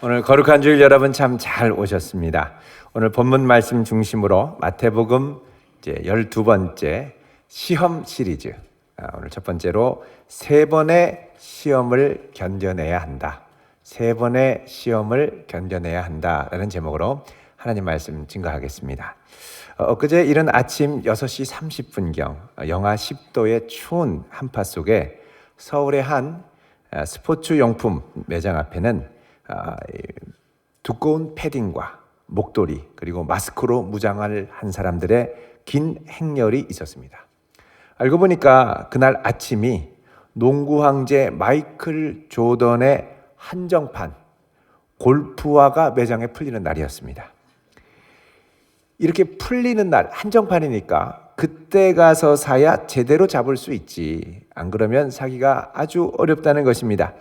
오늘 거룩한 주일 여러분 참 잘 오셨습니다. 오늘 본문 말씀 중심으로 마태복음 이제 12번째 시험 시리즈. 오늘 첫 번째로 세 번의 시험을 견뎌내야 한다. 세 번의 시험을 견뎌내야 한다라는 제목으로 하나님 말씀 증거하겠습니다. 엊그제 이른 아침 6시 30분경 영하 10도의 추운 한파 속에 서울의 한 스포츠 용품 매장 앞에는 두꺼운 패딩과 목도리 그리고 마스크로 무장을 한 사람들의 긴 행렬이 있었습니다. 알고 보니까 그날 아침이 농구 황제 마이클 조던의 한정판 골프화가 매장에 풀리는 날이었습니다. 이렇게 풀리는 날, 한정판이니까 그때 가서 사야 제대로 잡을 수 있지. 안 그러면 사기가 아주 어렵다는 것입니다.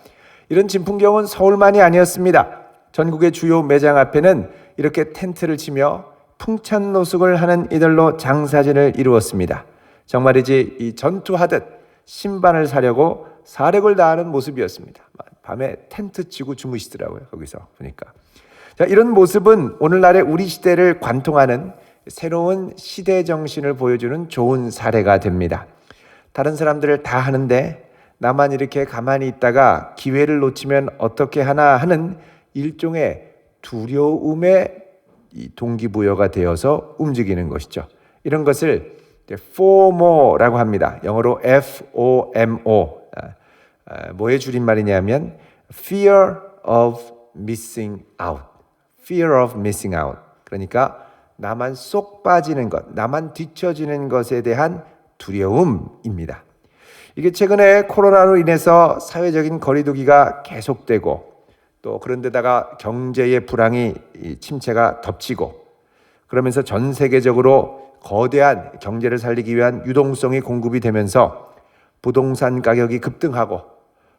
이런 진풍경은 서울만이 아니었습니다. 전국의 주요 매장 앞에는 이렇게 텐트를 치며 풍찬노숙을 하는 이들로 장사진을 이루었습니다. 정말이지 이 전투하듯 신반을 사려고 사력을 다하는 모습이었습니다. 밤에 텐트 치고 주무시더라고요. 거기서 보니까. 자, 이런 모습은 오늘날의 우리 시대를 관통하는 새로운 시대 정신을 보여주는 좋은 사례가 됩니다. 다른 사람들을 다 하는데 나만 이렇게 가만히 있다가 기회를 놓치면 어떻게 하나 하는 일종의 두려움의 동기부여가 되어서 움직이는 것이죠. 이런 것을 FOMO라고 합니다. 영어로 FOMO. 뭐의 줄임말이냐면 Fear of Missing Out. Fear of Missing Out. 그러니까 나만 쏙 빠지는 것, 나만 뒤처지는 것에 대한 두려움입니다. 이게 최근에 코로나로 인해서 사회적인 거리두기가 계속되고 또 그런데다가 경제의 불황이 침체가 덮치고 그러면서 전 세계적으로 거대한 경제를 살리기 위한 유동성이 공급이 되면서 부동산 가격이 급등하고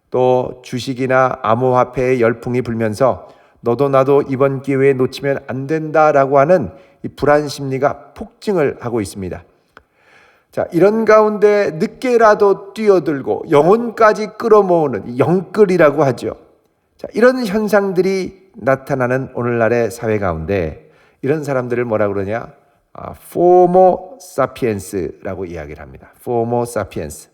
또 주식이나 암호화폐의 열풍이 불면서 너도 나도 이번 기회에 놓치면 안 된다라고 하는 이 불안 심리가 폭증을 하고 있습니다. 자, 이런 가운데 늦게라도 뛰어들고 영혼까지 끌어모으는 영끌이라고 하죠. 자, 이런 현상들이 나타나는 오늘날의 사회 가운데 이런 사람들을 뭐라 그러냐? FOMO sapiens라고 이야기를 합니다. FOMO sapiens.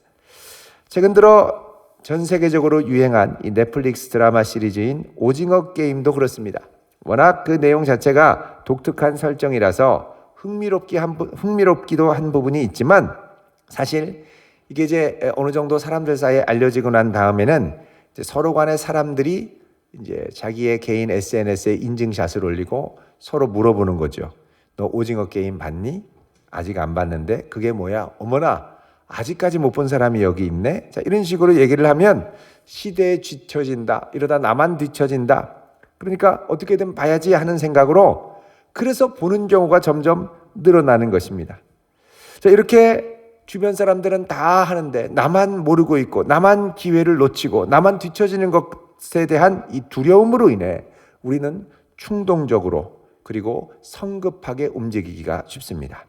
최근 들어 전 세계적으로 유행한 이 넷플릭스 드라마 시리즈인 오징어 게임도 그렇습니다. 워낙 그 내용 자체가 독특한 설정이라서 흥미롭기도 한 부분이 있지만 사실 이게 이제 어느 정도 사람들 사이에 알려지고 난 다음에는 이제 서로 간의 사람들이 이제 자기의 개인 SNS에 인증샷을 올리고 서로 물어보는 거죠. 너 오징어 게임 봤니? 아직 안 봤는데 그게 뭐야? 어머나 아직까지 못 본 사람이 여기 있네. 자, 이런 식으로 얘기를 하면 시대에 뒤처진다. 이러다 나만 뒤처진다. 그러니까 어떻게든 봐야지 하는 생각으로 그래서 보는 경우가 점점 늘어나는 것입니다. 자, 이렇게 주변 사람들은 다 하는데 나만 모르고 있고 나만 기회를 놓치고 나만 뒤처지는 것에 대한 이 두려움으로 인해 우리는 충동적으로 그리고 성급하게 움직이기가 쉽습니다.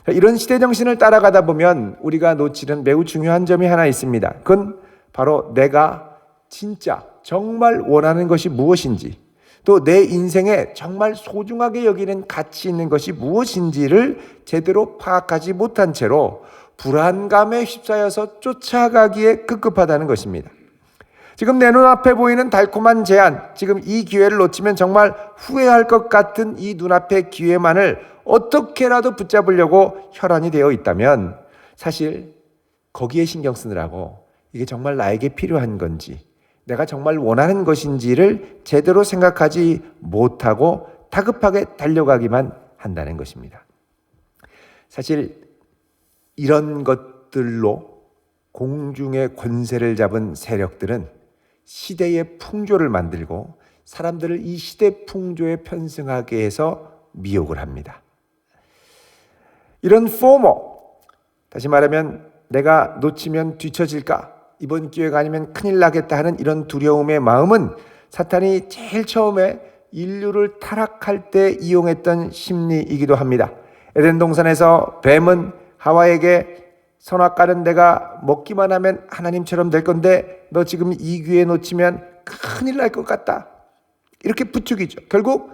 자, 이런 시대 정신을 따라가다 보면 우리가 놓치는 매우 중요한 점이 하나 있습니다. 그건 바로 내가 진짜 정말 원하는 것이 무엇인지 또 내 인생에 정말 소중하게 여기는 가치 있는 것이 무엇인지를 제대로 파악하지 못한 채로 불안감에 휩싸여서 쫓아가기에 급급하다는 것입니다. 지금 내 눈앞에 보이는 달콤한 제안, 지금 이 기회를 놓치면 정말 후회할 것 같은 이 눈앞의 기회만을 어떻게라도 붙잡으려고 혈안이 되어 있다면 사실 거기에 신경 쓰느라고 이게 정말 나에게 필요한 건지 내가 정말 원하는 것인지를 제대로 생각하지 못하고 다급하게 달려가기만 한다는 것입니다. 사실 이런 것들로 공중의 권세를 잡은 세력들은 시대의 풍조를 만들고 사람들을 이 시대 풍조에 편승하게 해서 미혹을 합니다. 이런 FOMO, 다시 말하면 내가 놓치면 뒤처질까? 이번 기회가 아니면 큰일 나겠다 하는 이런 두려움의 마음은 사탄이 제일 처음에 인류를 타락할 때 이용했던 심리이기도 합니다. 에덴 동산에서 뱀은 하와에게 선악과는 내가 먹기만 하면 하나님처럼 될 건데 너 지금 이 기회 놓치면 큰일 날 것 같다. 이렇게 부추기죠. 결국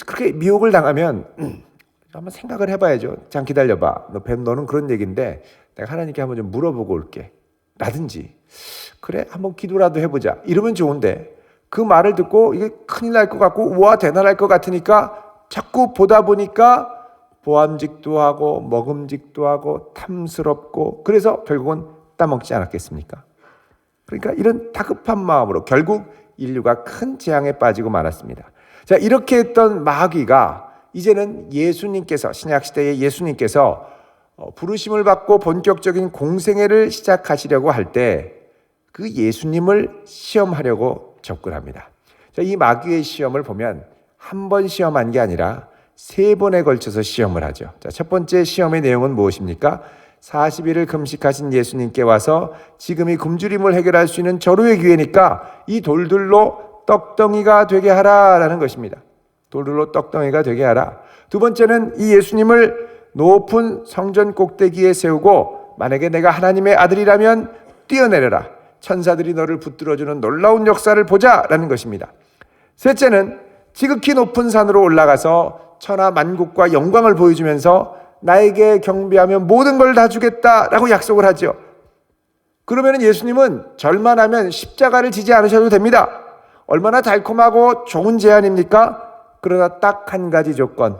그렇게 미혹을 당하면 한번 생각을 해봐야죠. 잠 기다려봐. 너는 그런 얘기인데 내가 하나님께 한번 좀 물어보고 올게. 라든지 그래 한번 기도라도 해보자. 이러면 좋은데 그 말을 듣고 이게 큰일 날 것 같고 우와 대단할 것 같으니까 자꾸 보다 보니까 보암직도 하고 먹음직도 하고 탐스럽고 그래서 결국은 따먹지 않았겠습니까? 그러니까 이런 다급한 마음으로 결국 인류가 큰 재앙에 빠지고 말았습니다. 자, 이렇게 했던 마귀가 이제는 예수님께서 신약시대의 예수님께서 부르심을 받고 본격적인 공생애를 시작하시려고 할 때 그 예수님을 시험하려고 접근합니다. 자, 이 마귀의 시험을 보면 한 번 시험한 게 아니라 3번에 걸쳐서 시험을 하죠. 자, 첫 번째 시험의 내용은 무엇입니까? 40일을 금식하신 예수님께 와서 지금이 굶주림을 해결할 수 있는 절호의 기회니까 이 돌들로 떡덩이가 되게 하라라는 것입니다. 돌들로 떡덩이가 되게 하라. 두 번째는 이 예수님을 높은 성전 꼭대기에 세우고 만약에 내가 하나님의 아들이라면 뛰어내려라. 천사들이 너를 붙들어주는 놀라운 역사를 보자라는 것입니다. 셋째는 지극히 높은 산으로 올라가서 천하 만국과 영광을 보여주면서 나에게 경배하면 모든 걸 다 주겠다라고 약속을 하죠. 그러면 예수님은 절만하면 십자가를 지지 않으셔도 됩니다. 얼마나 달콤하고 좋은 제안입니까? 그러나 딱 한 가지 조건.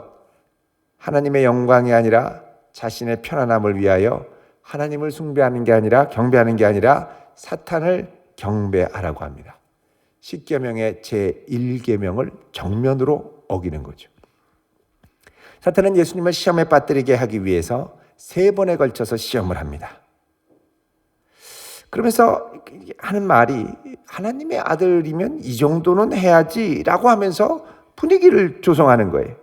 하나님의 영광이 아니라 자신의 편안함을 위하여 하나님을 숭배하는 게 아니라 경배하는 게 아니라 사탄을 경배하라고 합니다. 십계명의 제1계명을 정면으로 어기는 거죠. 사탄은 예수님을 시험에 빠뜨리게 하기 위해서 3번에 걸쳐서 시험을 합니다. 그러면서 하는 말이 하나님의 아들이면 이 정도는 해야지 라고 하면서 분위기를 조성하는 거예요.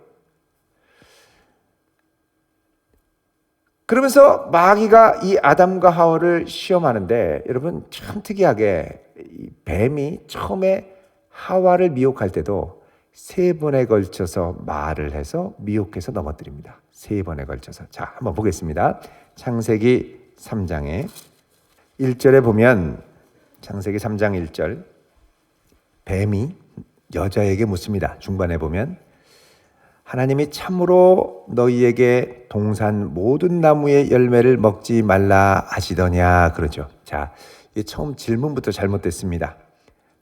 그러면서 마귀가 이 아담과 하와를 시험하는데 여러분 참 특이하게 이 뱀이 처음에 하와를 미혹할 때도 3번에 걸쳐서 말을 해서 미혹해서 넘어뜨립니다. 3번에 걸쳐서. 자, 한번 보겠습니다. 창세기 3장에 1절에 보면 창세기 3장 1절 뱀이 여자에게 묻습니다. 중반에 보면 하나님이 참으로 너희에게 동산 모든 나무의 열매를 먹지 말라 하시더냐 그러죠. 자, 처음 질문부터 잘못됐습니다.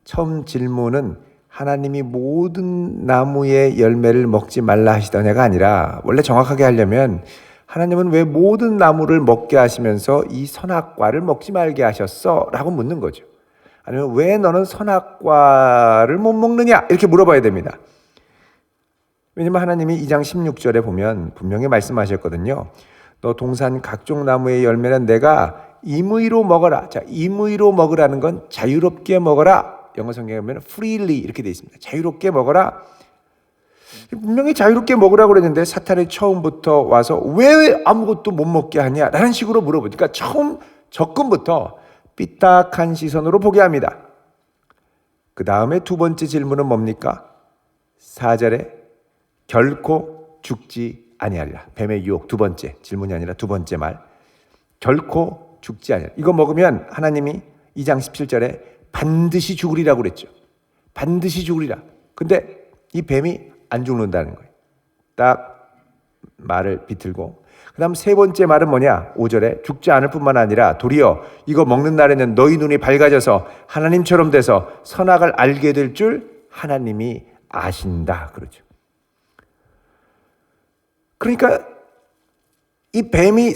처음 질문은 하나님이 모든 나무의 열매를 먹지 말라 하시더냐가 아니라 원래 정확하게 하려면 하나님은 왜 모든 나무를 먹게 하시면서 이 선악과를 먹지 말게 하셨어? 라고 묻는 거죠. 아니면 왜 너는 선악과를 못 먹느냐? 이렇게 물어봐야 됩니다. 왜냐면 하나님이 2장 16절에 보면 분명히 말씀하셨거든요. 너 동산 각종 나무의 열매는 내가 임의로 먹어라. 자, 임의로 먹으라는 건 자유롭게 먹어라. 영어 성경에 보면 freely 이렇게 되어 있습니다. 자유롭게 먹어라. 분명히 자유롭게 먹으라고 그랬는데 사탄이 처음부터 와서 왜 아무것도 못 먹게 하냐? 라는 식으로 물어보니까 처음 접근부터 삐딱한 시선으로 보게 합니다. 그 다음에 두 번째 질문은 뭡니까? 4절에 결코 죽지 아니하리라. 뱀의 유혹 두 번째 질문이 아니라 두 번째 말. 결코 죽지 아니하리라. 이거 먹으면 하나님이 2장 17절에 반드시 죽으리라고 그랬죠. 반드시 죽으리라. 근데 이 뱀이 안 죽는다는 거예요. 딱 말을 비틀고. 그 다음 세 번째 말은 뭐냐? 5절에 죽지 않을 뿐만 아니라 도리어 이거 먹는 날에는 너희 눈이 밝아져서 하나님처럼 돼서 선악을 알게 될 줄 하나님이 아신다. 그러죠. 그러니까 이 뱀이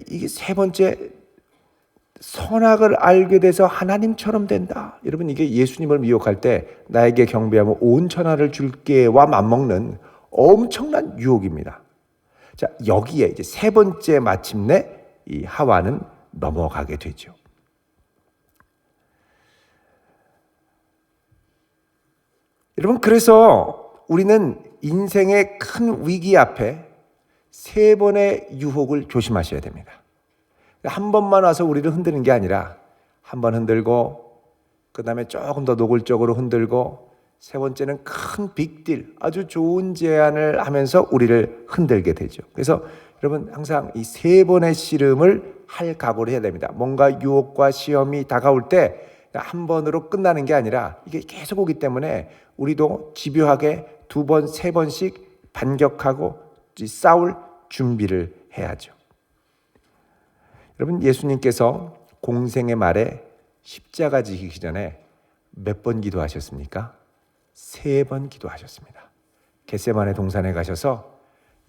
이게 세 번째 선악을 알게 돼서 하나님처럼 된다. 여러분 이게 예수님을 미혹할 때 나에게 경배하면 온 천하를 줄게와 맞먹는 엄청난 유혹입니다. 자, 여기에 이제 세 번째 마침내 이 하와는 넘어가게 되죠. 여러분 그래서 우리는 인생의 큰 위기 앞에 3번의 유혹을 조심하셔야 됩니다. 한 번만 와서 우리를 흔드는 게 아니라 한 번 흔들고 그 다음에 조금 더 노골적으로 흔들고 세 번째는 큰 빅딜 아주 좋은 제안을 하면서 우리를 흔들게 되죠. 그래서 여러분 항상 이 3번의 씨름을 할 각오를 해야 됩니다. 뭔가 유혹과 시험이 다가올 때 한 번으로 끝나는 게 아니라 이게 계속 오기 때문에 우리도 집요하게 2번, 3번씩 반격하고 싸울 준비를 해야죠. 여러분, 예수님께서 공생의 말에 십자가 지기 전에 몇 번 기도하셨습니까? 3번 기도하셨습니다. 겟세마네 동산에 가셔서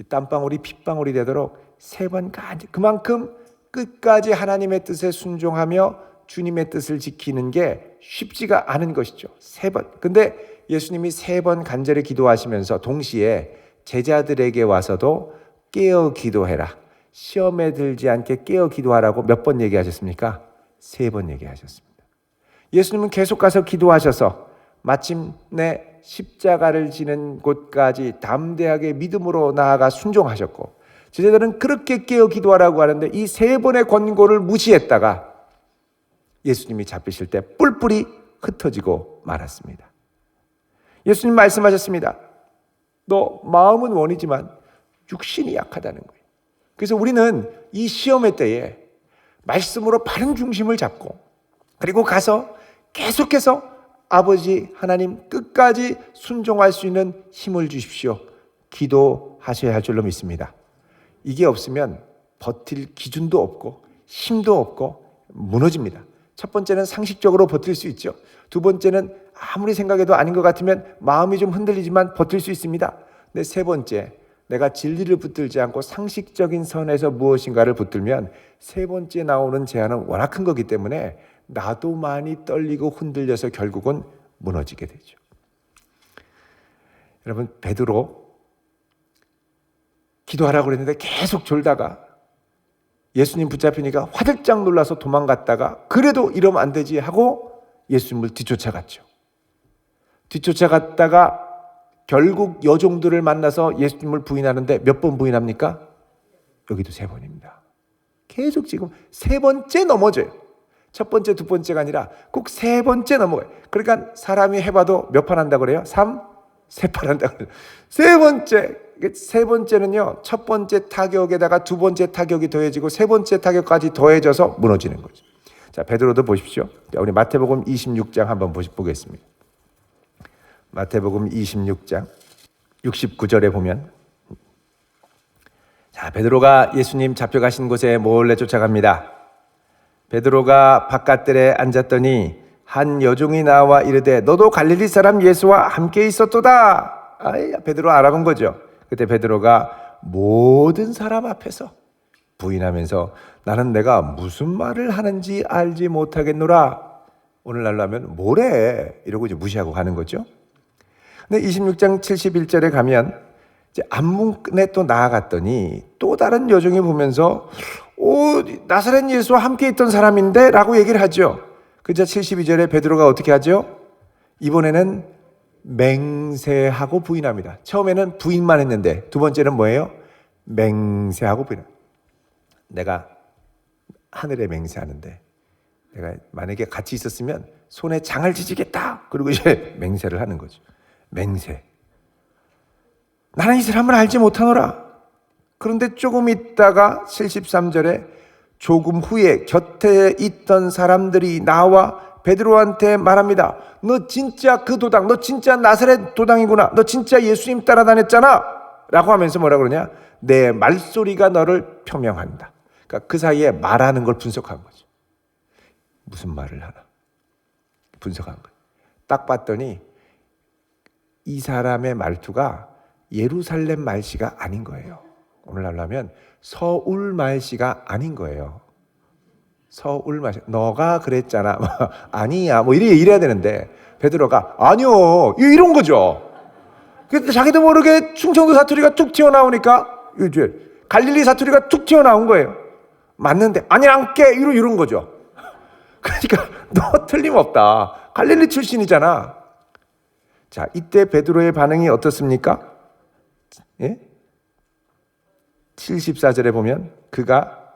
땀방울이 핏방울이 되도록 3번 그만큼 끝까지 하나님의 뜻에 순종하며 주님의 뜻을 지키는 게 쉽지가 않은 것이죠. 3번. 근데 예수님이 3번 간절히 기도하시면서 동시에 제자들에게 와서도 깨어 기도해라. 시험에 들지 않게 깨어 기도하라고 몇 번 얘기하셨습니까? 3번 얘기하셨습니다. 예수님은 계속 가서 기도하셔서 마침내 십자가를 지는 곳까지 담대하게 믿음으로 나아가 순종하셨고, 제자들은 그렇게 깨어 기도하라고 하는데 이 3번의 권고를 무시했다가 예수님이 잡히실 때 뿔뿔이 흩어지고 말았습니다. 예수님 말씀하셨습니다. 너 마음은 원이지만 육신이 약하다는 거예요. 그래서 우리는 이 시험의 때에 말씀으로 바른 중심을 잡고 그리고 가서 계속해서 아버지 하나님 끝까지 순종할 수 있는 힘을 주십시오. 기도하셔야 할 줄로 믿습니다. 이게 없으면 버틸 기준도 없고 힘도 없고 무너집니다. 첫 번째는 상식적으로 버틸 수 있죠. 2번째는 아무리 생각해도 아닌 것 같으면 마음이 좀 흔들리지만 버틸 수 있습니다. 근데 3번째, 내가 진리를 붙들지 않고 상식적인 선에서 무엇인가를 붙들면 3번째 나오는 제한은 워낙 큰 거기 때문에 나도 많이 떨리고 흔들려서 결국은 무너지게 되죠. 여러분, 베드로 기도하라고 그랬는데 계속 졸다가 예수님 붙잡히니까 화들짝 놀라서 도망갔다가 그래도 이러면 안 되지 하고 예수님을 뒤쫓아갔죠. 뒤쫓아갔다가 결국 여종들을 만나서 예수님을 부인하는데 몇 번 부인합니까? 여기도 3번입니다. 계속 지금 3번째 넘어져요. 첫 번째, 2번째가 아니라 꼭 3번째 넘어가요. 그러니까 사람이 해봐도 몇 판 한다고 그래요? 3판 한다고 그래요. 3번째는요, 첫 번째 타격에다가 2번째 타격이 더해지고 3번째 타격까지 더해져서 무너지는 거죠. 자, 베드로도 보십시오. 자, 우리 마태복음 26장 한번 보겠습니다. 마태복음 26장 69절에 보면, 자, 베드로가 예수님 잡혀가신 곳에 몰래 쫓아갑니다. 베드로가 바깥들에 앉았더니 한 여종이 나와 이르되 너도 갈릴리 사람 예수와 함께 있었도다. 베드로 알아본 거죠. 그때 베드로가 모든 사람 앞에서 부인하면서 나는 내가 무슨 말을 하는지 알지 못하겠노라. 오늘날로 하면 뭐래? 이러고 이제 무시하고 가는 거죠. 근데 26장 71절에 가면 이제 앞문에 또 나아갔더니 또 다른 여종이 보면서 나사렛 예수와 함께 있던 사람인데 라고 얘기를 하죠. 그자 72절에 베드로가 어떻게 하죠? 이번에는 맹세하고 부인합니다. 처음에는 부인만 했는데 2번째는 뭐예요? 맹세하고 부인합니다. 내가 하늘에 맹세하는데 내가 만약에 같이 있었으면 손에 장을 지지겠다. 그리고 이제 맹세를 하는 거죠. 맹세. 나는 이 사람을 알지 못하노라. 그런데 조금 있다가 73절에 조금 후에 곁에 있던 사람들이 나와 베드로한테 말합니다. 너 진짜 그 도당, 너 진짜 나사렛 도당이구나. 너 진짜 예수님 따라다녔잖아. 라고 하면서 뭐라 그러냐? 내 말소리가 너를 표명한다. 그러니까 그 사이에 말하는 걸 분석한 거죠. 무슨 말을 하나? 분석한 거예요. 딱 봤더니 이 사람의 말투가 예루살렘 말씨가 아닌 거예요. 오늘날로 하면 서울 말씨가 아닌 거예요. 서울 말씨. 너가 그랬잖아. 아니야. 뭐 이래야 되는데 베드로가 아니요. 이런 거죠. 그때 자기도 모르게 충청도 사투리가 툭 튀어나오니까 이제 갈릴리 사투리가 툭 튀어나온 거예요. 맞는데 아니 안깨 이런 거죠. 그러니까 너 틀림없다. 갈릴리 출신이잖아. 자, 이때 베드로의 반응이 어떻습니까? 예? 74절에 보면 그가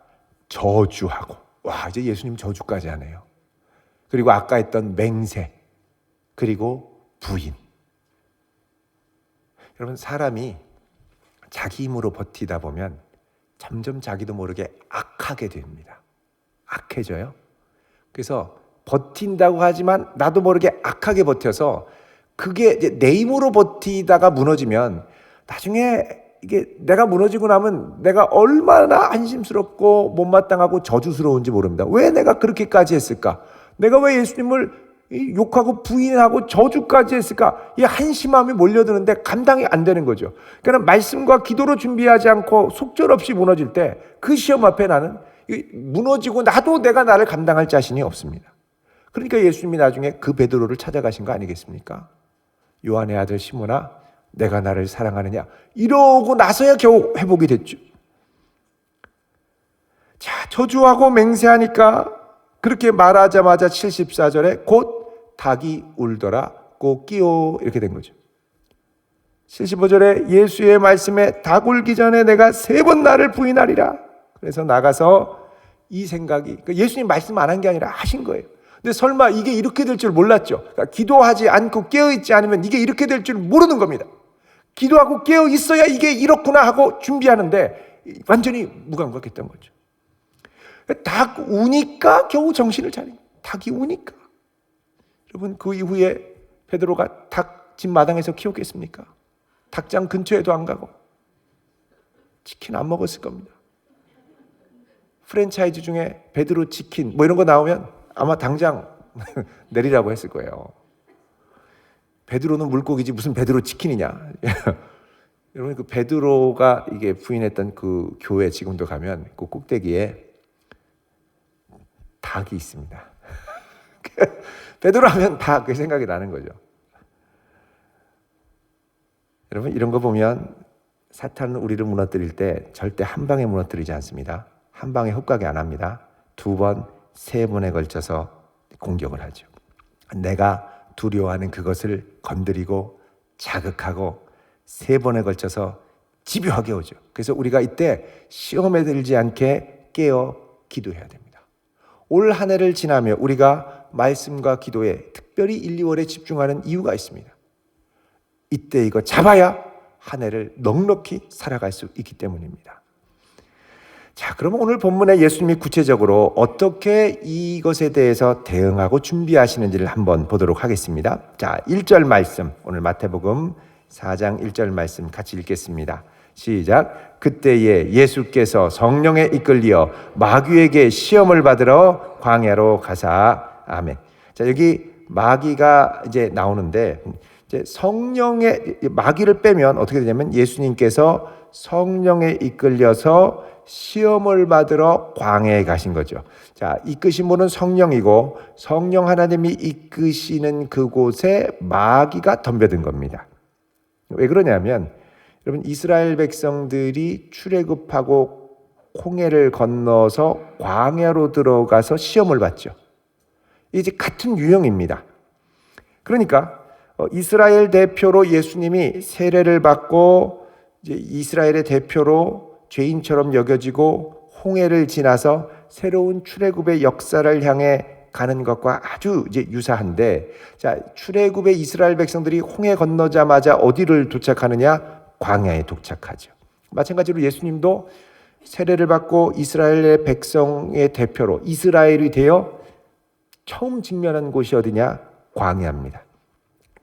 저주하고, 와, 이제 예수님 저주까지 하네요. 그리고 아까 했던 맹세, 그리고 부인. 여러분, 사람이 자기 힘으로 버티다 보면 점점 자기도 모르게 악하게 됩니다. 악해져요. 그래서 버틴다고 하지만 나도 모르게 악하게 버텨서 그게 이제 내 힘으로 버티다가 무너지면 나중에 이게 내가 무너지고 나면 내가 얼마나 한심스럽고 못마땅하고 저주스러운지 모릅니다. 왜 내가 그렇게까지 했을까? 내가 왜 예수님을 욕하고 부인하고 저주까지 했을까? 이 한심함이 몰려드는데 감당이 안 되는 거죠. 그러니까 말씀과 기도로 준비하지 않고 속절없이 무너질 때 그 시험 앞에 나는 무너지고 나도 내가 나를 감당할 자신이 없습니다. 그러니까 예수님이 나중에 그 베드로를 찾아가신 거 아니겠습니까? 요한의 아들 시몬아, 내가 나를 사랑하느냐? 이러고 나서야 겨우 회복이 됐죠. 자, 저주하고 맹세하니까 그렇게 말하자마자 74절에 곧 닭이 울더라 꼬끼요 이렇게 된 거죠. 75절에 예수의 말씀에 닭 울기 전에 내가 3번 나를 부인하리라. 그래서 나가서 이 생각이, 예수님 말씀 안 한 게 아니라 하신 거예요. 근데 설마 이게 이렇게 될 줄 몰랐죠. 그러니까 기도하지 않고 깨어있지 않으면 이게 이렇게 될 줄 모르는 겁니다. 기도하고 깨어있어야 이게 이렇구나 하고 준비하는데 완전히 무감각했던 거죠. 닭 우니까 겨우 정신을 차린 거예요. 닭이 우니까. 여러분, 그 이후에 베드로가 닭 집 마당에서 키웠겠습니까? 닭장 근처에도 안 가고 치킨 안 먹었을 겁니다. 프랜차이즈 중에 베드로 치킨 뭐 이런 거 나오면 아마 당장 내리라고 했을 거예요. 베드로는 물고기지 무슨 베드로 치킨이냐. 여러분, 그 베드로가 이게 부인했던 그 교회 지금도 가면 그 꼭대기에 닭이 있습니다. 베드로 하면 다 그 생각이 나는 거죠. 여러분, 이런 거 보면 사탄은 우리를 무너뜨릴 때 절대 한 방에 무너뜨리지 않습니다. 한 방에 흡각이 안 합니다. 2번, 3번에 걸쳐서 공격을 하죠. 내가 두려워하는 그것을 건드리고 자극하고 3번에 걸쳐서 집요하게 오죠. 그래서 우리가 이때 시험에 들지 않게 깨어 기도해야 됩니다. 올 한 해를 지나며 우리가 말씀과 기도에 특별히 1, 2월에 집중하는 이유가 있습니다. 이때 이거 잡아야 한 해를 넉넉히 살아갈 수 있기 때문입니다. 자, 그러면 오늘 본문에 예수님이 구체적으로 어떻게 이것에 대해서 대응하고 준비하시는지를 한번 보도록 하겠습니다. 자, 1절 말씀, 오늘 마태복음 4장 1절 말씀 같이 읽겠습니다. 시작. 그때에 예수께서 성령에 이끌리어 마귀에게 시험을 받으러 광야로 가사. 아멘. 자, 여기 마귀가 이제 나오는데, 이제 성령의 마귀를 빼면 어떻게 되냐면 예수님께서 성령에 이끌려서 시험을 받으러 광야에 가신 거죠. 자, 이끄신 분은 성령이고 성령 하나님이 이끄시는 그곳에 마귀가 덤벼든 겁니다. 왜 그러냐면 여러분, 이스라엘 백성들이 출애굽하고 홍해를 건너서 광야로 들어가서 시험을 받죠. 이제 같은 유형입니다. 그러니까 이스라엘 대표로 예수님이 세례를 받고 이제 이스라엘의 대표로 죄인처럼 여겨지고 홍해를 지나서 새로운 출애굽의 역사를 향해 가는 것과 아주 이제 유사한데, 자, 출애굽의 이스라엘 백성들이 홍해 건너자마자 어디를 도착하느냐? 광야에 도착하죠. 마찬가지로 예수님도 세례를 받고 이스라엘의 백성의 대표로 이스라엘이 되어 처음 직면한 곳이 어디냐? 광야입니다.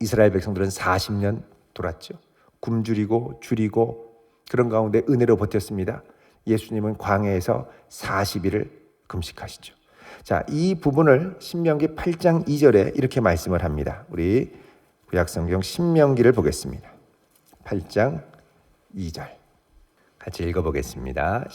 이스라엘 백성들은 40년 돌았죠. 굶주리고 줄이고 그런 가운데 은혜로 버텼습니다. 예수님은 광야에서 40일을 금식하시죠. 자, 이 부분을 신명기 8장 2절에 이렇게 말씀을 합니다. 우리 구약성경 신명기를 보겠습니다. 8장 2절 같이 읽어보겠습니다.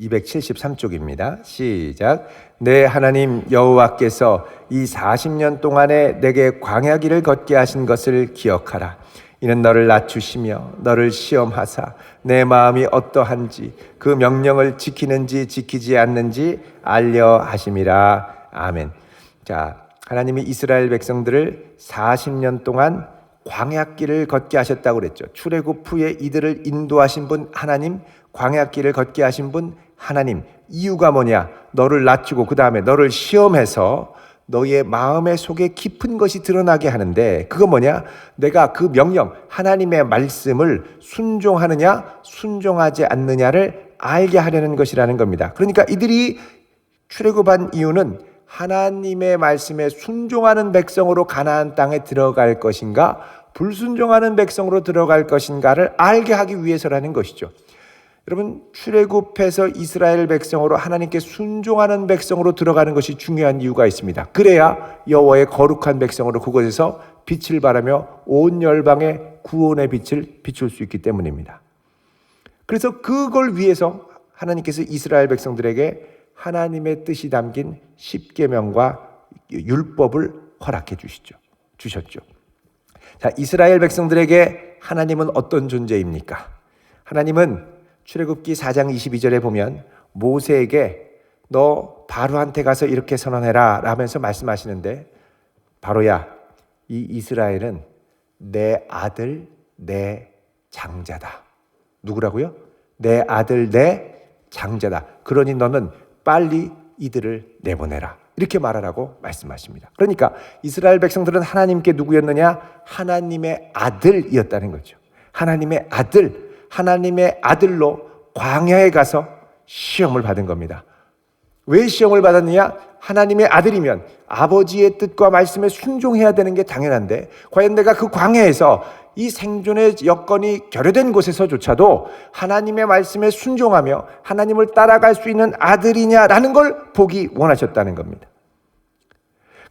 273쪽입니다. 시작. 내 하나님 여호와께서 이 40년 동안에 내게 광야길을 걷게 하신 것을 기억하라. 이는 너를 낮추시며 너를 시험하사 내 마음이 어떠한지 그 명령을 지키는지 지키지 않는지 알려 하심이라. 아멘. 자, 하나님이 이스라엘 백성들을 40년 동안 광야길을 걷게 하셨다고 그랬죠. 출애굽 후에 이들을 인도하신 분 하나님, 광야길을 걷게 하신 분 하나님. 이유가 뭐냐? 너를 낮추고 그 다음에 너를 시험해서 너의 마음의 속에 깊은 것이 드러나게 하는데, 그거 뭐냐? 내가 그 명령, 하나님의 말씀을 순종하느냐 순종하지 않느냐를 알게 하려는 것이라는 겁니다. 그러니까 이들이 출애굽한 이유는 하나님의 말씀에 순종하는 백성으로 가나안 땅에 들어갈 것인가, 불순종하는 백성으로 들어갈 것인가를 알게 하기 위해서라는 것이죠. 여러분, 출애굽해서 이스라엘 백성으로 하나님께 순종하는 백성으로 들어가는 것이 중요한 이유가 있습니다. 그래야 여호와의 거룩한 백성으로 그곳에서 빛을 발하며 온 열방에 구원의 빛을 비출 수 있기 때문입니다. 그래서 그걸 위해서 하나님께서 이스라엘 백성들에게 하나님의 뜻이 담긴 십계명과 율법을 허락해 주셨죠. 자, 이스라엘 백성들에게 하나님은 어떤 존재입니까? 하나님은 출애굽기 4장 22절에 보면 모세에게 너 바로한테 가서 이렇게 선언해라 라면서 말씀하시는데, 바로야, 이 이스라엘은 내 아들 내 장자다. 누구라고요? 내 아들 내 장자다. 그러니 너는 빨리 이들을 내보내라. 이렇게 말하라고 말씀하십니다. 그러니까 이스라엘 백성들은 하나님께 누구였느냐? 하나님의 아들이었다는 거죠. 하나님의 아들, 하나님의 아들로 광야에 가서 시험을 받은 겁니다. 왜 시험을 받았느냐? 하나님의 아들이면 아버지의 뜻과 말씀에 순종해야 되는 게 당연한데, 과연 내가 그 광야에서 이 생존의 여건이 결여된 곳에서조차도 하나님의 말씀에 순종하며 하나님을 따라갈 수 있는 아들이냐라는 걸 보기 원하셨다는 겁니다.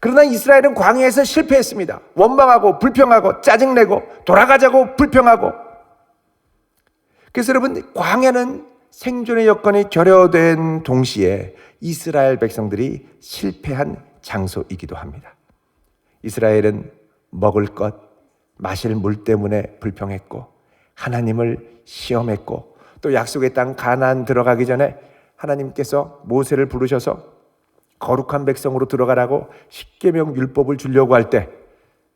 그러나 이스라엘은 광야에서 실패했습니다. 원망하고 불평하고 짜증내고 돌아가자고 불평하고. 그래서 여러분, 광야는 생존의 여건이 결여된 동시에 이스라엘 백성들이 실패한 장소이기도 합니다. 이스라엘은 먹을 것, 마실 물 때문에 불평했고 하나님을 시험했고, 또 약속의 땅 가나안 들어가기 전에 하나님께서 모세를 부르셔서 거룩한 백성으로 들어가라고 십계명 율법을 주려고 할 때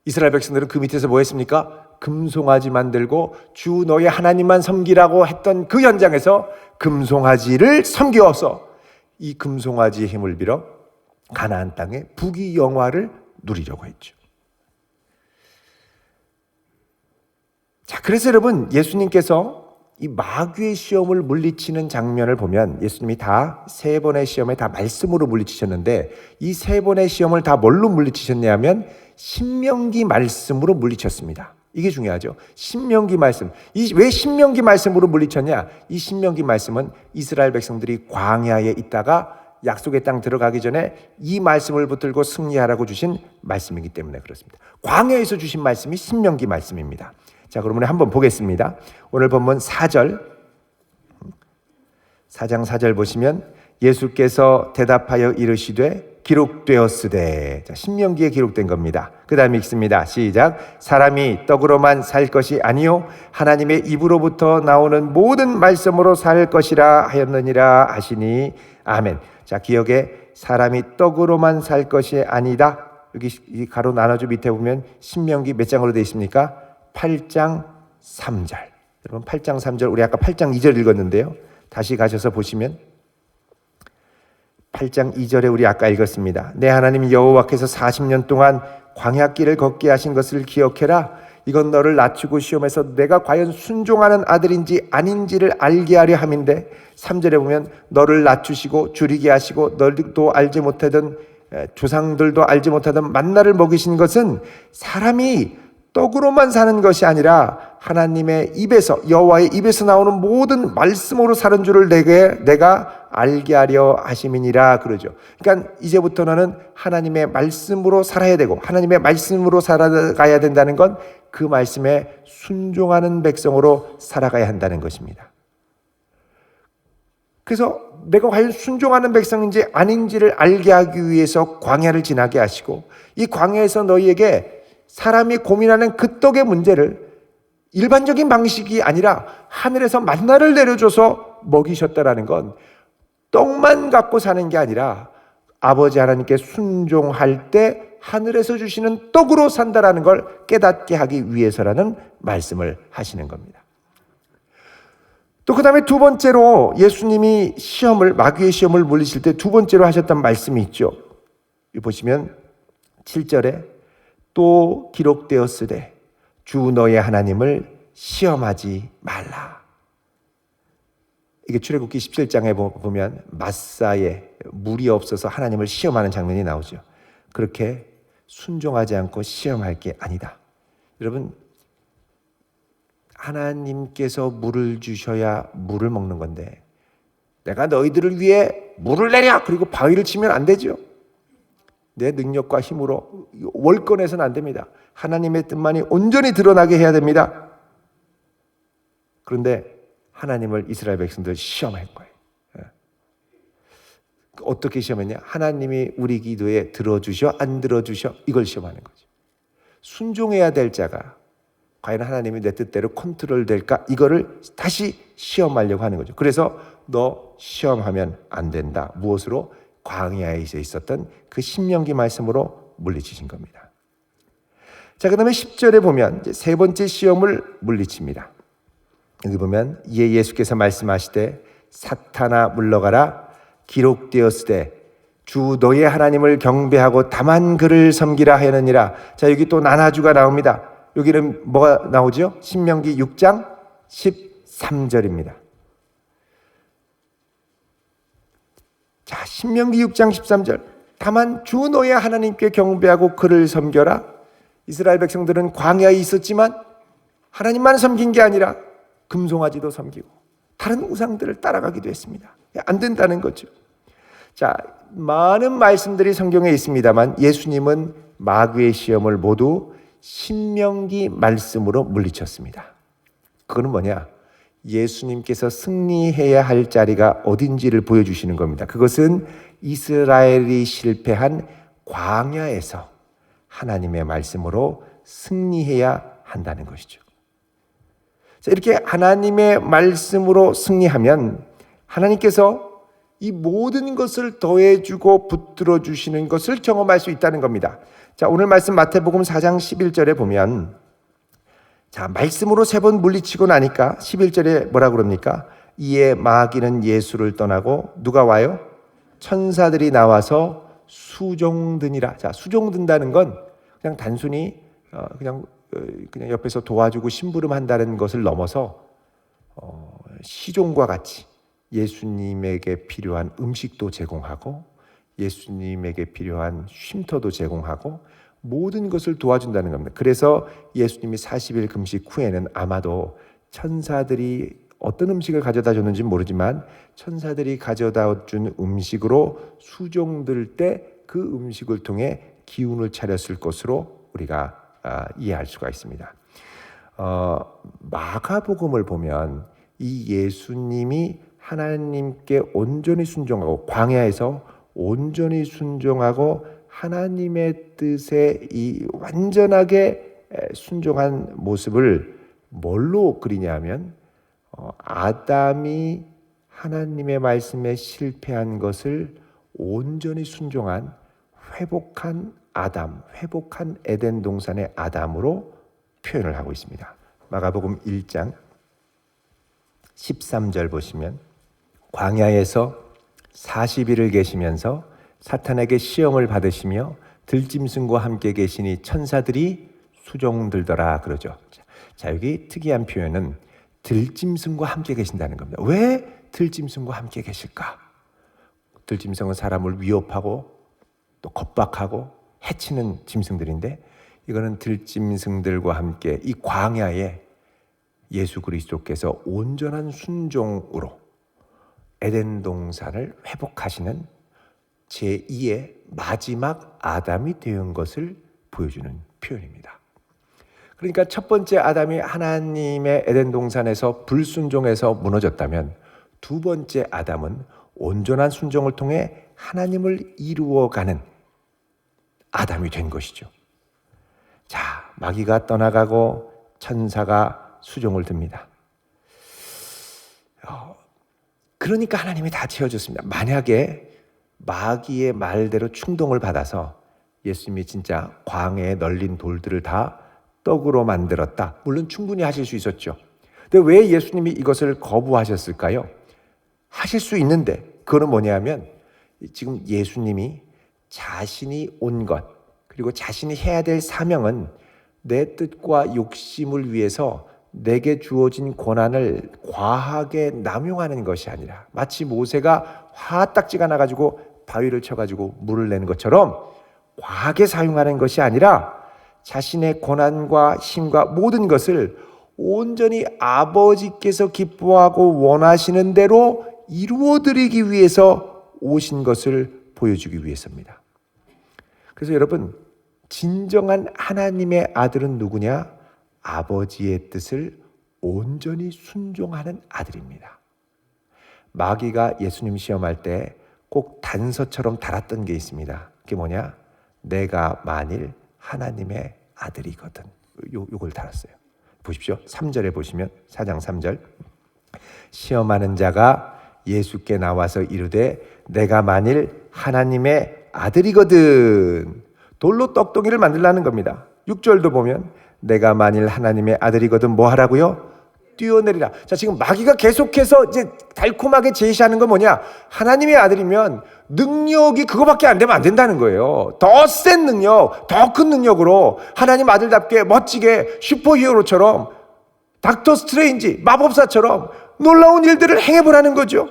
이스라엘 백성들은 그 밑에서 뭐 했습니까? 금송아지 만들고 주 너의 하나님만 섬기라고 했던 그 현장에서 금송아지를 섬겨서 이 금송아지의 힘을 빌어 가나안 땅의 부귀영화를 누리려고 했죠. 자, 그래서 여러분, 예수님께서 이 마귀의 시험을 물리치는 장면을 보면 예수님이 다 세 번의 시험에 다 말씀으로 물리치셨는데, 이 세 번의 시험을 다 뭘로 물리치셨냐 하면 신명기 말씀으로 물리쳤습니다. 이게 중요하죠. 신명기 말씀. 왜 신명기 말씀으로 물리쳤냐? 이 신명기 말씀은 이스라엘 백성들이 광야에 있다가 약속의 땅 들어가기 전에 이 말씀을 붙들고 승리하라고 주신 말씀이기 때문에 그렇습니다. 광야에서 주신 말씀이 신명기 말씀입니다. 자, 그러면 한번 보겠습니다. 오늘 본문 4장 4절 보시면 예수께서 대답하여 이르시되 기록되었으되. 자, 신명기에 기록된 겁니다. 그 다음에 읽습니다. 시작. 사람이 떡으로만 살 것이 아니요 하나님의 입으로부터 나오는 모든 말씀으로 살 것이라 하였느니라 하시니 아멘. 자, 기억에 사람이 떡으로만 살 것이 아니다. 여기 이 가로 나눠주 밑에 보면 신명기 몇 장으로 되어 있습니까? 8장 3절. 여러분, 8장 3절, 우리 아까 8장 2절 읽었는데요. 다시 가셔서 보시면 8장 2절에 우리 아까 읽었습니다. 내 하나님 여호와께서 40년 동안 광야길을 걷게 하신 것을 기억해라. 이건 너를 낮추고 시험해서 내가 과연 순종하는 아들인지 아닌지를 알게 하려 함인데, 3절에 보면 너를 낮추시고 줄이게 하시고 너도 알지 못하던 조상들도 알지 못하던 만나를 먹이신 것은 사람이 떡으로만 사는 것이 아니라 하나님의 입에서, 여호와의 입에서 나오는 모든 말씀으로 사는 줄을 내가 알게 하려 하심이니라 그러죠. 그러니까 이제부터 너는 하나님의 말씀으로 살아야 되고 하나님의 말씀으로 살아가야 된다는 건 그 말씀에 순종하는 백성으로 살아가야 한다는 것입니다. 그래서 내가 과연 순종하는 백성인지 아닌지를 알게 하기 위해서 광야를 지나게 하시고, 이 광야에서 너희에게 사람이 고민하는 그 떡의 문제를 일반적인 방식이 아니라 하늘에서 만나를 내려줘서 먹이셨다라는 건 떡만 갖고 사는 게 아니라 아버지 하나님께 순종할 때 하늘에서 주시는 떡으로 산다라는 걸 깨닫게 하기 위해서라는 말씀을 하시는 겁니다. 또 그 다음에 두 번째로 예수님이 마귀의 시험을 물리칠 때 두 번째로 하셨던 말씀이 있죠. 여기 보시면 7절에 또 기록되었으되 주 너의 하나님을 시험하지 말라. 이게 출애굽기 17장에 보면 마사에 물이 없어서 하나님을 시험하는 장면이 나오죠. 그렇게 순종하지 않고 시험할 게 아니다. 여러분, 하나님께서 물을 주셔야 물을 먹는 건데 내가 너희들을 위해 물을 내려! 그리고 바위를 치면 안 되죠. 내 능력과 힘으로 월권해서는 안 됩니다. 하나님의 뜻만이 온전히 드러나게 해야 됩니다. 그런데 하나님을 이스라엘 백성들 시험할 거예요. 어떻게 시험했냐? 하나님이 우리 기도에 들어주셔 안 들어주셔 이걸 시험하는 거죠. 순종해야 될 자가 과연 하나님이 내 뜻대로 컨트롤 될까? 이거를 다시 시험하려고 하는 거죠. 그래서 너 시험하면 안 된다. 무엇으로? 광야에 있었던 그 신명기 말씀으로 물리치신 겁니다. 자, 그 다음에 10절에 보면 이제 세 번째 시험을 물리칩니다. 여기 보면 이에 예수께서 말씀하시되 사탄아 물러가라 기록되었으되 주 너의 하나님을 경배하고 다만 그를 섬기라 하였느니라. 자, 여기 또 나나주가 나옵니다. 여기는 뭐가 나오죠? 신명기 6장 13절입니다. 자, 신명기 6장 13절. 다만 주 너의 하나님께 경배하고 그를 섬겨라. 이스라엘 백성들은 광야에 있었지만 하나님만 섬긴 게 아니라 금송아지도 섬기고 다른 우상들을 따라가기도 했습니다. 안 된다는 거죠. 자, 많은 말씀들이 성경에 있습니다만 예수님은 마귀의 시험을 모두 신명기 말씀으로 물리쳤습니다. 그거는 뭐냐? 예수님께서 승리해야 할 자리가 어딘지를 보여주시는 겁니다. 그것은 이스라엘이 실패한 광야에서 하나님의 말씀으로 승리해야 한다는 것이죠. 자, 이렇게 하나님의 말씀으로 승리하면 하나님께서 이 모든 것을 더해주고 붙들어 주시는 것을 경험할 수 있다는 겁니다. 자, 오늘 말씀 마태복음 4장 11절에 보면 자, 말씀으로 3번 물리치고 나니까 11절에 뭐라 그럽니까? 이에 마귀는 예수를 떠나고 누가 와요? 천사들이 나와서 수종드니라. 자, 수종든다는 건 그냥 단순히 그냥 옆에서 도와주고 심부름한다는 것을 넘어서 시종과 같이 예수님에게 필요한 음식도 제공하고 예수님에게 필요한 쉼터도 제공하고 모든 것을 도와준다는 겁니다. 그래서 예수님이 40일 금식 후에는 아마도 천사들이 어떤 음식을 가져다 줬는지 모르지만 천사들이 가져다 준 음식으로 수종들 때 그 음식을 통해 기운을 차렸을 것으로 우리가 이해할 수가 있습니다. 마가복음을 보면 이 예수님이 하나님께 온전히 순종하고 광야에서 온전히 순종하고 하나님의 뜻에 이 완전하게 순종한 모습을 뭘로 그리냐면 아담이 하나님의 말씀에 실패한 것을 온전히 순종한 회복한 아담, 회복한 에덴 동산의 아담으로 표현을 하고 있습니다. 마가복음 1장 13절 보시면 광야에서 40일을 계시면서 사탄에게 시험을 받으시며 들짐승과 함께 계시니 천사들이 수종들더라 그러죠. 자, 여기 특이한 표현은 들짐승과 함께 계신다는 겁니다. 왜 들짐승과 함께 계실까? 들짐승은 사람을 위협하고 또 겁박하고 해치는 짐승들인데 이거는 들짐승들과 함께 이 광야에 예수 그리스도께서 온전한 순종으로 에덴 동산을 회복하시는 제2의 마지막 아담이 되은 것을 보여주는 표현입니다. 그러니까 첫 번째 아담이 하나님의 에덴 동산에서 불순종해서 무너졌다면 두 번째 아담은 온전한 순종을 통해 하나님을 이루어가는 아담이 된 것이죠. 자, 마귀가 떠나가고 천사가 수종을 듭니다. 그러니까 하나님이 다 채워줬습니다. 만약에 마귀의 말대로 충동을 받아서 예수님이 진짜 광야에 널린 돌들을 다 떡으로 만들었다. 물론 충분히 하실 수 있었죠. 근데 왜 예수님이 이것을 거부하셨을까요? 하실 수 있는데 그거는 뭐냐면 지금 예수님이 자신이 온 것 그리고 자신이 해야 될 사명은 내 뜻과 욕심을 위해서 내게 주어진 권한을 과하게 남용하는 것이 아니라 마치 모세가 화딱지가 나가지고 바위를 쳐가지고 물을 내는 것처럼 과하게 사용하는 것이 아니라 자신의 권한과 힘과 모든 것을 온전히 아버지께서 기뻐하고 원하시는 대로 이루어드리기 위해서 오신 것을 보여주기 위해서입니다. 그래서 여러분, 진정한 하나님의 아들은 누구냐? 아버지의 뜻을 온전히 순종하는 아들입니다. 마귀가 예수님 시험할 때 꼭 단서처럼 달았던 게 있습니다. 그게 뭐냐? 내가 만일 하나님의 아들이거든. 요걸 달았어요. 보십시오. 3절에 보시면 4장 3절. 시험하는 자가 예수께 나와서 이르되 내가 만일 하나님의 아들이거든. 돌로 떡덩이를 만들라는 겁니다. 6절도 보면 내가 만일 하나님의 아들이거든 뭐 하라고요? 뛰어내리라. 자, 지금 마귀가 계속해서 이제 달콤하게 제시하는 건 뭐냐? 하나님의 아들이면 능력이 그거밖에 안 되면 안 된다는 거예요. 더 센 능력, 더 큰 능력으로 하나님 아들답게 멋지게 슈퍼히어로처럼 닥터 스트레인지, 마법사처럼 놀라운 일들을 행해보라는 거죠.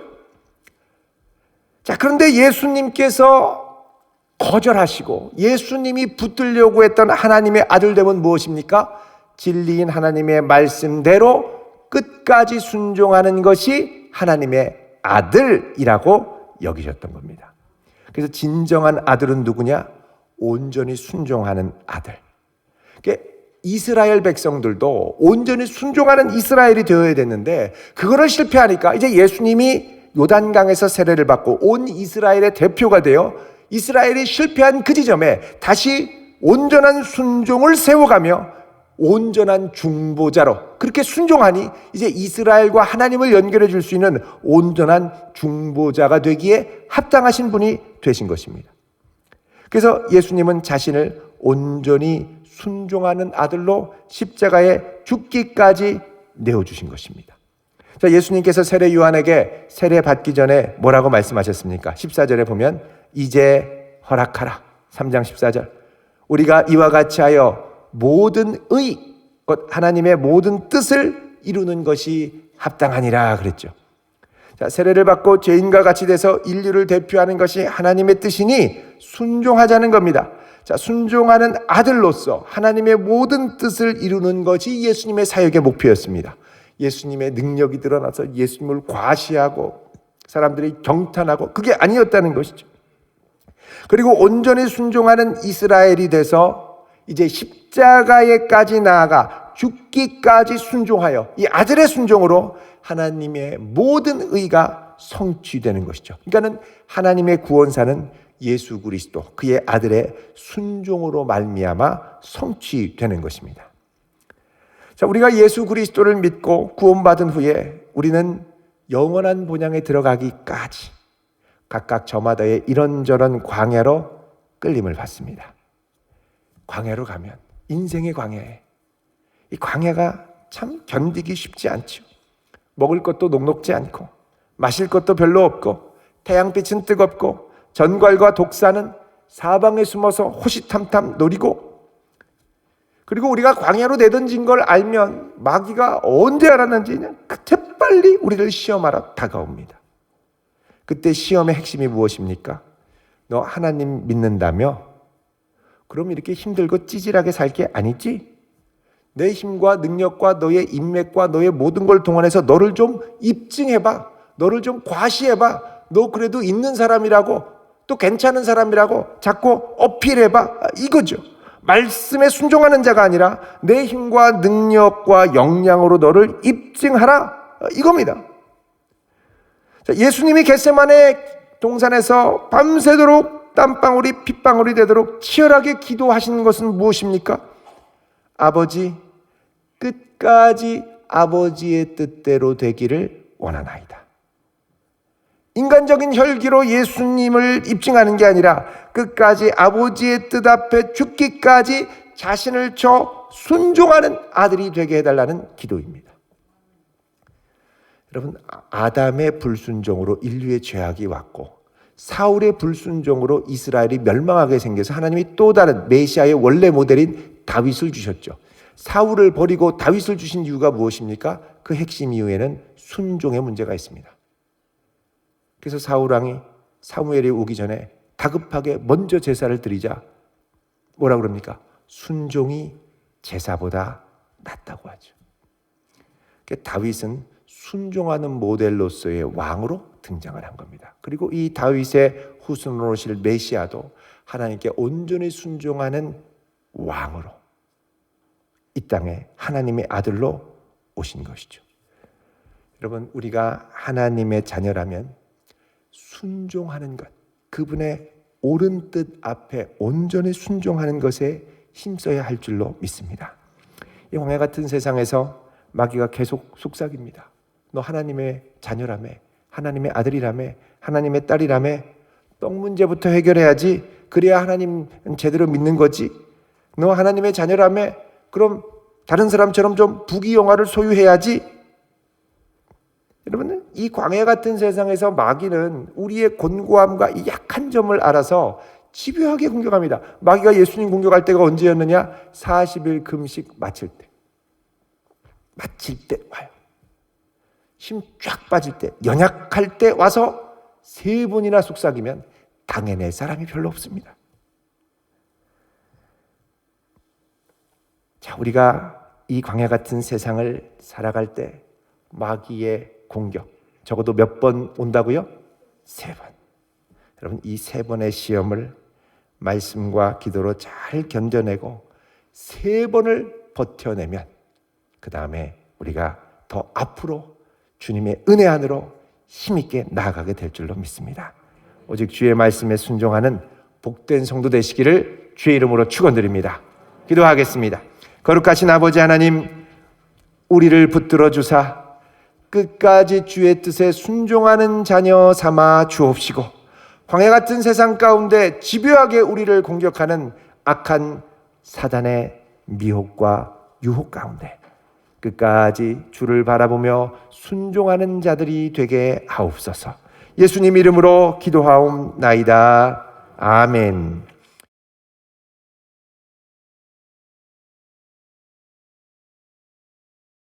자, 그런데 예수님께서 거절하시고 예수님이 붙들려고 했던 하나님의 아들됨은 무엇입니까? 진리인 하나님의 말씀대로 끝까지 순종하는 것이 하나님의 아들이라고 여기셨던 겁니다. 그래서 진정한 아들은 누구냐? 온전히 순종하는 아들. 이스라엘 백성들도 온전히 순종하는 이스라엘이 되어야 됐는데 그거를 실패하니까 이제 예수님이 요단강에서 세례를 받고 온 이스라엘의 대표가 되어 이스라엘이 실패한 그 지점에 다시 온전한 순종을 세워가며 온전한 중보자로 그렇게 순종하니 이제 이스라엘과 하나님을 연결해 줄 수 있는 온전한 중보자가 되기에 합당하신 분이 되신 것입니다. 그래서 예수님은 자신을 온전히 순종하는 아들로 십자가에 죽기까지 내어주신 것입니다. 자, 예수님께서 세례 요한에게 세례 받기 전에 뭐라고 말씀하셨습니까? 14절에 보면 이제 허락하라. 3장 14절. 우리가 이와 같이 하여 모든 의, 곧 하나님의 모든 뜻을 이루는 것이 합당하니라 그랬죠. 자, 세례를 받고 죄인과 같이 돼서 인류를 대표하는 것이 하나님의 뜻이니 순종하자는 겁니다. 자, 순종하는 아들로서 하나님의 모든 뜻을 이루는 것이 예수님의 사역의 목표였습니다. 예수님의 능력이 드러나서 예수님을 과시하고 사람들이 경탄하고 그게 아니었다는 것이죠. 그리고 온전히 순종하는 이스라엘이 돼서 이제 십자가에까지 나아가 죽기까지 순종하여 이 아들의 순종으로 하나님의 모든 의가 성취되는 것이죠. 그러니까는 하나님의 구원사는 예수 그리스도 그의 아들의 순종으로 말미암아 성취되는 것입니다. 자, 우리가 예수 그리스도를 믿고 구원받은 후에 우리는 영원한 본향에 들어가기까지 각각 저마다의 이런저런 광야로 끌림을 받습니다. 광야로 가면 인생의 광야에 이 광야가 참 견디기 쉽지 않죠. 먹을 것도 녹록지 않고 마실 것도 별로 없고 태양빛은 뜨겁고 전갈과 독사는 사방에 숨어서 호시탐탐 노리고 그리고 우리가 광야로 내던진 걸 알면 마귀가 언제 알았는지 그냥 재빨리 우리를 시험하러 다가옵니다. 그때 시험의 핵심이 무엇입니까? 너 하나님 믿는다며? 그럼 이렇게 힘들고 찌질하게 살 게 아니지? 내 힘과 능력과 너의 인맥과 너의 모든 걸 동원해서 너를 좀 입증해봐. 너를 좀 과시해봐. 너 그래도 있는 사람이라고 또 괜찮은 사람이라고 자꾸 어필해봐. 이거죠. 말씀에 순종하는 자가 아니라 내 힘과 능력과 역량으로 너를 입증하라. 이겁니다. 예수님이 겟세마네 동산에서 밤새도록 땀방울이 핏방울이 되도록 치열하게 기도하시는 것은 무엇입니까? 아버지, 끝까지 아버지의 뜻대로 되기를 원하나이다. 인간적인 혈기로 예수님을 입증하는 게 아니라 끝까지 아버지의 뜻 앞에 죽기까지 자신을 쳐 순종하는 아들이 되게 해달라는 기도입니다. 여러분, 아담의 불순종으로 인류의 죄악이 왔고 사울의 불순종으로 이스라엘이 멸망하게 생겨서 하나님이 또 다른 메시아의 원래 모델인 다윗을 주셨죠. 사울을 버리고 다윗을 주신 이유가 무엇입니까? 그 핵심 이유에는 순종의 문제가 있습니다. 그래서 사울 왕이 사무엘이 오기 전에 다급하게 먼저 제사를 드리자 뭐라 그럽니까? 순종이 제사보다 낫다고 하죠. 다윗은 순종하는 모델로서의 왕으로 등장을 한 겁니다. 그리고 이 다윗의 후손으로 오실 메시아도 하나님께 온전히 순종하는 왕으로 이 땅에 하나님의 아들로 오신 것이죠. 여러분, 우리가 하나님의 자녀라면 순종하는 것, 그분의 옳은 뜻 앞에 온전히 순종하는 것에 힘써야 할 줄로 믿습니다. 이 광야 같은 세상에서 마귀가 계속 속삭입니다. 너 하나님의 자녀라며, 하나님의 아들이라며, 하나님의 딸이라며, 떡 문제부터 해결해야지. 그래야 하나님 제대로 믿는 거지. 너 하나님의 자녀라며, 그럼 다른 사람처럼 좀 부귀영화를 소유해야지. 여러분, 이 광야 같은 세상에서 마귀는 우리의 곤고함과 이 약한 점을 알아서 집요하게 공격합니다. 마귀가 예수님 공격할 때가 언제였느냐? 40일 금식 마칠 때 와요. 힘 쫙 빠질 때, 연약할 때 와서 3번이나 속삭이면 당해낼 사람이 별로 없습니다. 자, 우리가 이 광야 같은 세상을 살아갈 때 마귀의 공격, 적어도 몇 번 온다고요? 3번. 여러분, 이 3번의 시험을 말씀과 기도로 잘 견뎌내고 3번을 버텨내면 그 다음에 우리가 더 앞으로 주님의 은혜 안으로 힘있게 나아가게 될 줄로 믿습니다. 오직 주의 말씀에 순종하는 복된 성도 되시기를 주의 이름으로 축원드립니다. 기도하겠습니다. 거룩하신 아버지 하나님, 우리를 붙들어 주사 끝까지 주의 뜻에 순종하는 자녀 삼아 주옵시고, 광야 같은 세상 가운데 집요하게 우리를 공격하는 악한 사단의 미혹과 유혹 가운데 끝까지 주를 바라보며 순종하는 자들이 되게 하옵소서. 예수님 이름으로 기도하옵나이다. 아멘.